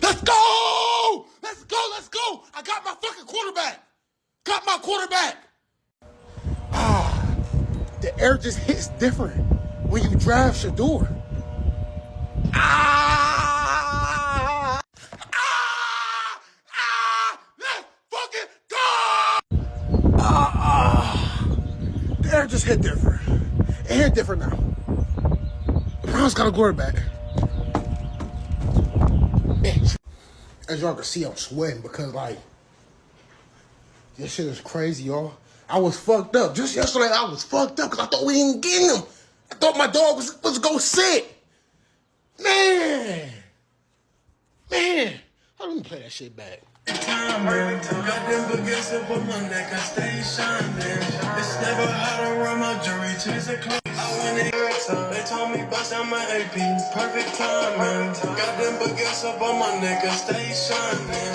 Let's go! Let's go! Let's go! I got my fucking quarterback. Got my quarterback. The air just hits different when you drive Shador. Let's fucking go! The air just hit different. It hit different now. The Browns got a quarterback. Bitch. As y'all can see, I'm sweating because, like, this shit is crazy, y'all. I was fucked up. Just yesterday, I was fucked up because I thought we didn't get him. I thought my dog was go sit. Man. How do we play that shit back? Got them baguettes up on my neck, I stay shining. It's never hard to run my jewelry, chase a clothes. I went in time. They told me bust out my AP, perfect timing. Got them baguettes up on my neck, I stay shining.